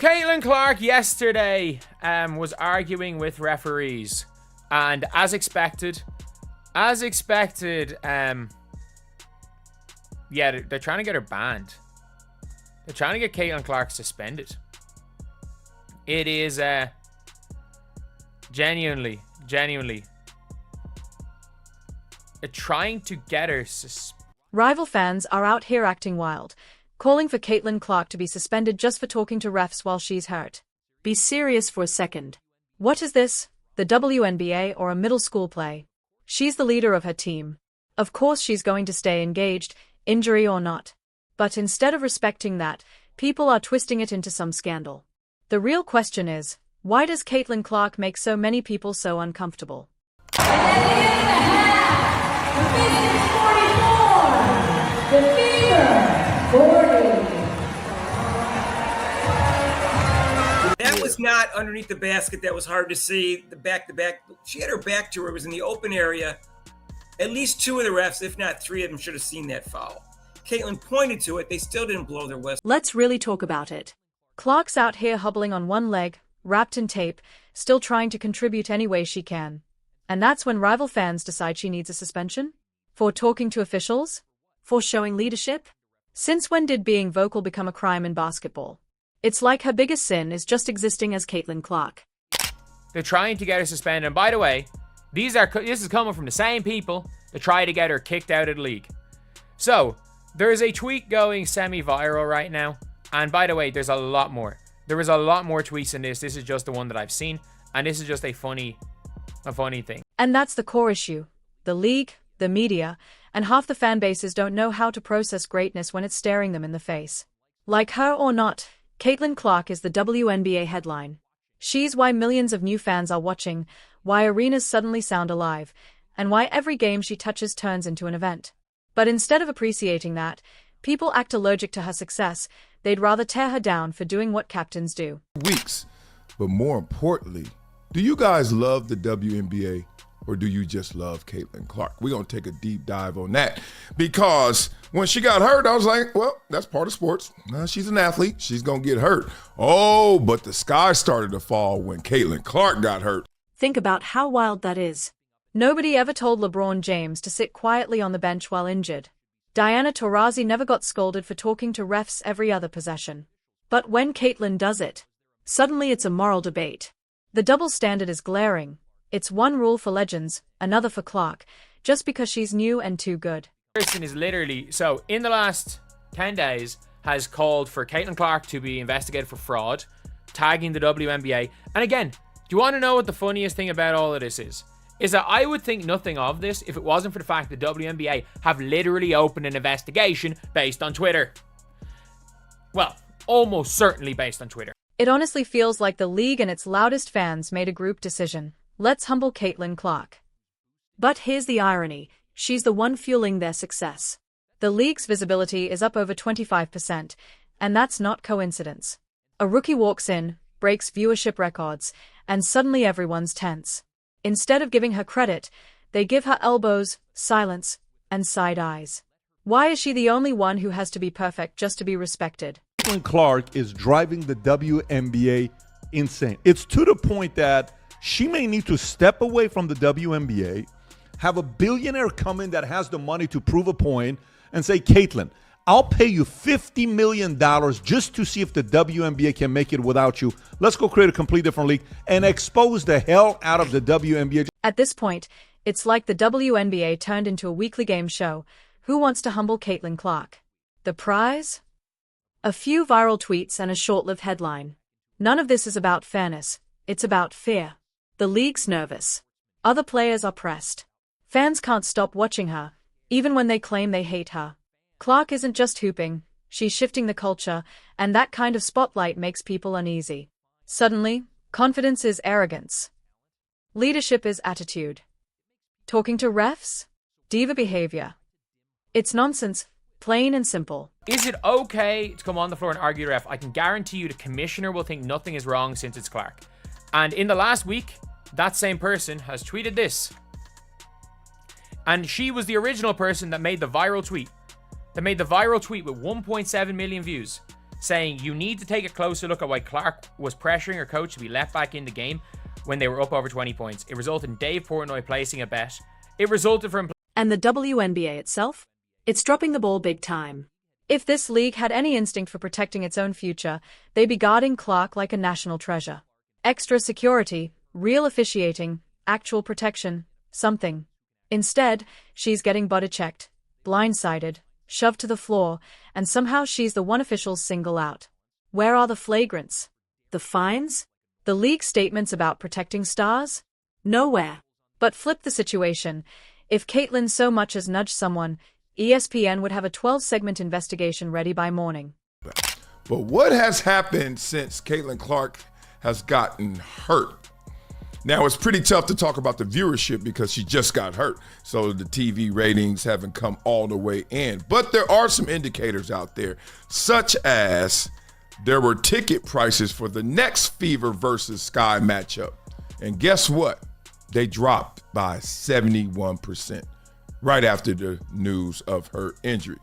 Caitlin Clark yesterday was arguing with referees, and as expected, yeah, they're trying to get her banned. They're trying to get Caitlin Clark suspended. It is genuinely trying to get her suspended. Rival fans are out here acting wild, calling for Caitlin Clark to be suspended just for talking to refs while she's hurt. Be serious for a second. What is this, the WNBA or a middle school play? She's the leader of her team. Of course she's going to stay engaged, injury or not. But instead of respecting that, people are twisting it into some scandal. The real question is, why does Caitlin Clark make so many people so uncomfortable? And at the end of the half, the Pistons 44, the Fever 40. That was not underneath the basket. That was hard to see. The back-to-back. She had her back to her. It was in the open area. At least two of the refs, if not three of them, should have seen that foul. Caitlin pointed to it. They still didn't blow their whistle. Let's really talk about it. Clark's out here hobbling on one leg, wrapped in tape, still trying to contribute any way she can. And that's when rival fans decide she needs a suspension? For talking to officials? For showing leadership? Since when did being vocal become a crime in basketball? It's like her biggest sin is just existing as Caitlin Clark. They're trying to get her suspended. And by the way, this is coming from the same people that try to get her kicked out of the league. So, there is a tweet going semi-viral right now. And by the way, there's a lot more. There is a lot more tweets in this. This is just the one that I've seen. And this is just a funny thing. And that's the core issue. The league, the media, and half the fan bases don't know how to process greatness when it's staring them in the face. Like her or not, Caitlin Clark is the WNBA headline. She's why millions of new fans are watching, why arenas suddenly sound alive, and why every game she touches turns into an event. But instead of appreciating that, people act allergic to her success. They'd rather tear her down for doing what captains do. Weeks, but more importantly, do you guys love the WNBA or do you just love Caitlin Clark? We're going to take a deep dive on that because when she got hurt, I was like, well, that's part of sports. She's an athlete. She's going to get hurt. Oh, but the sky started to fall when Caitlin Clark got hurt. Think about how wild that is. Nobody ever told LeBron James to sit quietly on the bench while injured. Diana Taurasi never got scolded for talking to refs every other possession. But when Caitlin does it, suddenly it's a moral debate. The double standard is glaring. It's one rule for legends, another for Clark, just because she's new and too good. Person is literally, so in the last 10 days, has called for Caitlin Clark to be investigated for fraud, tagging the WNBA. And again, do you want to know what the funniest thing about all of this is? Is that I would think nothing of this if it wasn't for the fact that WNBA have literally opened an investigation based on Twitter. Well, almost certainly based on Twitter. It honestly feels like the league and its loudest fans made a group decision. Let's humble Caitlin Clark. But here's the irony. She's the one fueling their success. The league's visibility is up over 25%, and that's not coincidence. A rookie walks in, breaks viewership records, and suddenly everyone's tense. Instead of giving her credit, they give her elbows, silence, and side eyes. Why is she the only one who has to be perfect just to be respected? Caitlin Clark is driving the WNBA insane. It's to the point that she may need to step away from the WNBA, have a billionaire come in that has the money to prove a point, and say, Caitlin, I'll pay you $50 million just to see if the WNBA can make it without you. Let's go create a complete different league and expose the hell out of the WNBA. At this point, it's like the WNBA turned into a weekly game show. Who wants to humble Caitlin Clark? The prize? A few viral tweets and a short-lived headline. None of this is about fairness. It's about fear. The league's nervous. Other players are pressed. Fans can't stop watching her, even when they claim they hate her. Clark isn't just hooping, she's shifting the culture, and that kind of spotlight makes people uneasy. Suddenly, confidence is arrogance. Leadership is attitude. Talking to refs? Diva behavior. It's nonsense, plain and simple. Is it okay to come on the floor and argue the ref? I can guarantee you the commissioner will think nothing is wrong since it's Clark. And in the last week, that same person has tweeted this. And she was the original person that made the viral tweet. With 1.7 million views. saying you need to take a closer look at why Clark was pressuring her coach to be let back in the game when they were up over 20 points. It resulted in Dave Portnoy placing a bet. It resulted from... And the WNBA itself? It's dropping the ball big time. If this league had any instinct for protecting its own future, they'd be guarding Clark like a national treasure. Extra security, real officiating, actual protection, something. Instead, she's getting body-checked, blindsided, shoved to the floor, and somehow she's the one officials single out. Where are the flagrants? The fines? The league statements about protecting stars? Nowhere. But flip the situation. If Caitlyn so much as nudged someone, ESPN would have a 12-segment investigation ready by morning. But what has happened since Caitlin Clark has gotten hurt? Now, it's pretty tough to talk about the viewership because she just got hurt, so the TV ratings haven't come all the way in. But there are some indicators out there, such as there were ticket prices for the next Fever versus Sky matchup. And guess what? They dropped by 71% right after the news of her injury.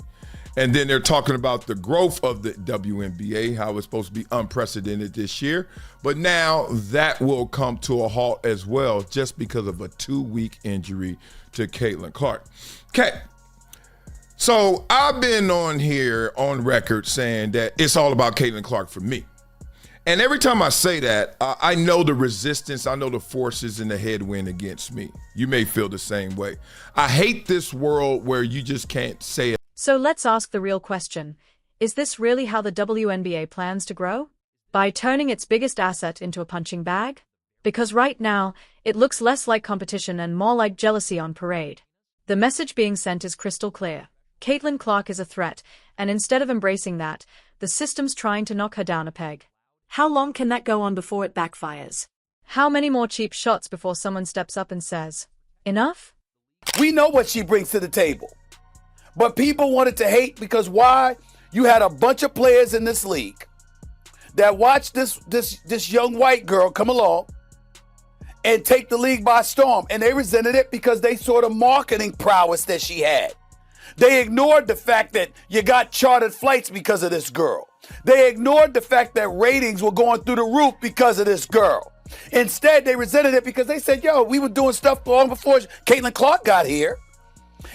And then they're talking about the growth of the WNBA, how it's supposed to be unprecedented this year. But now that will come to a halt as well just because of a 2-week injury to Caitlin Clark. Okay, so I've been on here on record saying that it's all about Caitlin Clark for me. And every time I say that, I know the resistance, I know the forces in the headwind against me. You may feel the same way. I hate this world where you just can't say it. So let's ask the real question. Is this really how the WNBA plans to grow? By turning its biggest asset into a punching bag? Because right now, it looks less like competition and more like jealousy on parade. The message being sent is crystal clear. Caitlin Clark is a threat, and instead of embracing that, the system's trying to knock her down a peg. How long can that go on before it backfires? How many more cheap shots before someone steps up and says, enough? We know what she brings to the table. But people wanted to hate because why? You had a bunch of players in this league that watched this young white girl come along and take the league by storm. And they resented it because they saw the marketing prowess that she had. They ignored the fact that you got chartered flights because of this girl. They ignored the fact that ratings were going through the roof because of this girl. Instead, they resented it because they said, yo, we were doing stuff long before Caitlin Clark got here.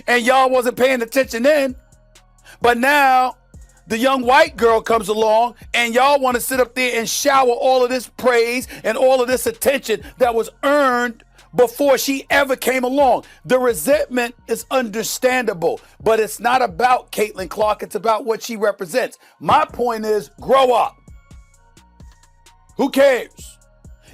And y'all wasn't paying attention then. But now the young white girl comes along and y'all want to sit up there and shower all of this praise and all of this attention that was earned before she ever came along. The resentment is understandable, but it's not about Caitlin Clark. It's about what she represents. My point is, grow up. Who cares?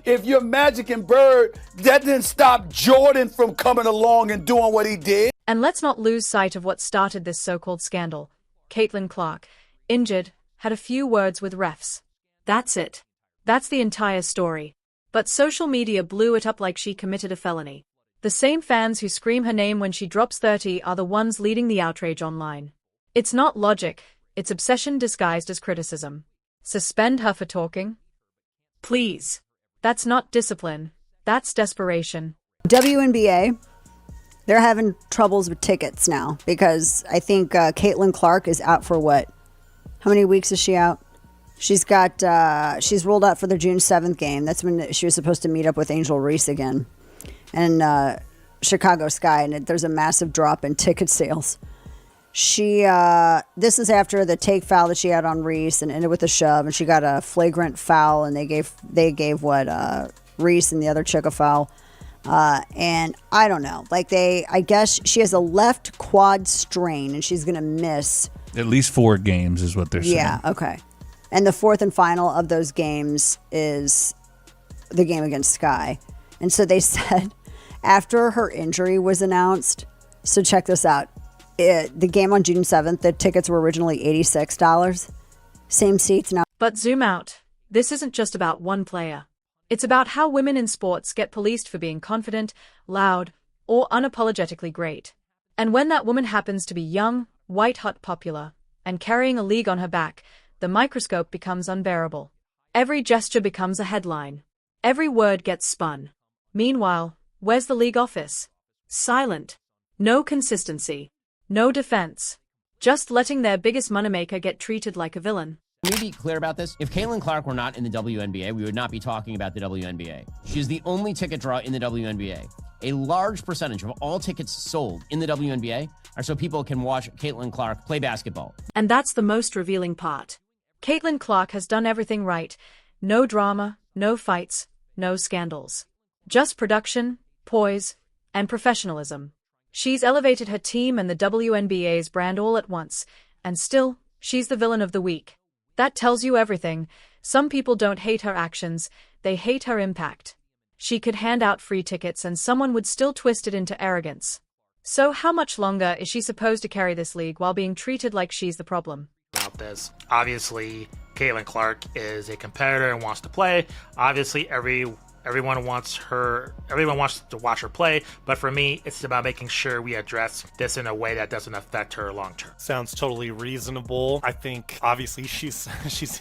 If you're Magic and Bird, that didn't stop Jordan from coming along and doing what he did. And let's not lose sight of what started this so-called scandal. Caitlin Clark, injured, had a few words with refs. That's it. That's the entire story. But social media blew it up like she committed a felony. The same fans who scream her name when she drops 30 are the ones leading the outrage online. It's not logic, it's obsession disguised as criticism. Suspend her for talking? Please. That's not discipline. That's desperation. WNBA, they're having troubles with tickets now because I think Caitlin Clark is out for what? How many weeks is she out? She's rolled out for the June 7th game. That's when she was supposed to meet up with Angel Reese again. And Chicago Sky, and there's a massive drop in ticket sales. This is after the take foul that she had on Reese and ended with a shove, and she got a flagrant foul, and they gave Reese and the other chick a foul. And I don't know, I guess she has a left quad strain, and she's gonna miss at least 4 games, is what they're saying. Yeah, okay. And the fourth and final of those games is the game against Sky. And so they said after her injury was announced, so check this out. The game on June 7th, the tickets were originally $86. Same seats now. But zoom out. This isn't just about one player. It's about how women in sports get policed for being confident, loud, or unapologetically great. And when that woman happens to be young, white-hot popular, and carrying a league on her back, the microscope becomes unbearable. Every gesture becomes a headline. Every word gets spun. Meanwhile, where's the league office? Silent. No consistency. No defense. Just letting their biggest moneymaker get treated like a villain. Let me be clear about this. If Caitlin Clark were not in the WNBA, we would not be talking about the WNBA. She is the only ticket draw in the WNBA. A large percentage of all tickets sold in the WNBA are so people can watch Caitlin Clark play basketball. And that's the most revealing part. Caitlin Clark has done everything right. No drama, no fights, no scandals. Just production, poise, and professionalism. She's elevated her team and the WNBA's brand all at once, and still, she's the villain of the week. That tells you everything. Some people don't hate her actions, they hate her impact. She could hand out free tickets and someone would still twist it into arrogance. So how much longer is she supposed to carry this league while being treated like she's the problem? About this. Obviously, Caitlin Clark is a competitor and wants to play. Obviously, everyone wants to watch her play, but for me, it's about making sure we address this in a way that doesn't affect her long term. Sounds totally reasonable. I think obviously she's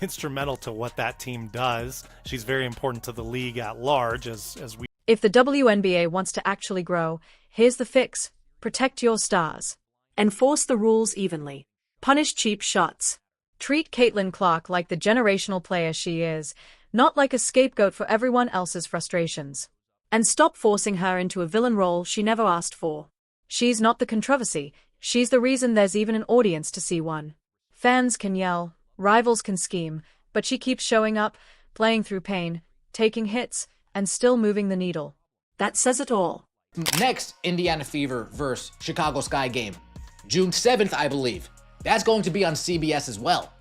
instrumental to what that team does. She's very important to the league at large as we. If the WNBA wants to actually grow, here's the fix. Protect your stars. Enforce the rules evenly. Punish cheap shots. Treat Caitlin Clark like the generational player she is, not like a scapegoat for everyone else's frustrations. And stop forcing her into a villain role she never asked for. She's not the controversy, she's the reason there's even an audience to see one. Fans can yell, rivals can scheme, but she keeps showing up, playing through pain, taking hits, and still moving the needle. That says it all. Next, Indiana Fever versus Chicago Sky game. June 7th, I believe. That's going to be on CBS as well.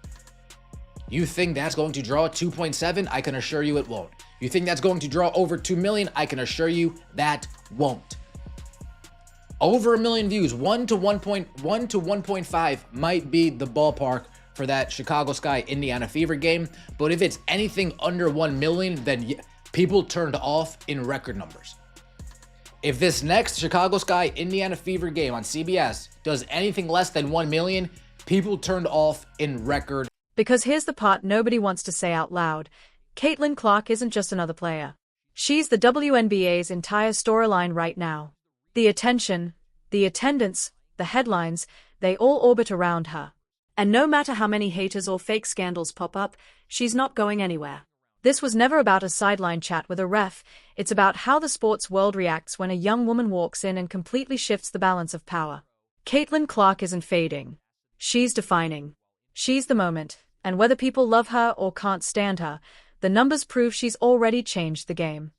You think that's going to draw 2.7? I can assure you it won't. You think that's going to draw over 2 million? I can assure you that won't. Over 1 million views, 1 to 1.5 might be the ballpark for that Chicago Sky Indiana Fever game, but if it's anything under 1 million, then people turned off in record numbers. If this next Chicago Sky Indiana Fever game on CBS does anything less than 1 million, people turned off in record. Because here's the part nobody wants to say out loud. Caitlin Clark isn't just another player. She's the WNBA's entire storyline right now. The attention, the attendance, the headlines, they all orbit around her. And no matter how many haters or fake scandals pop up, she's not going anywhere. This was never about a sideline chat with a ref, it's about how the sports world reacts when a young woman walks in and completely shifts the balance of power. Caitlin Clark isn't fading. She's defining. She's the moment, and whether people love her or can't stand her, the numbers prove she's already changed the game.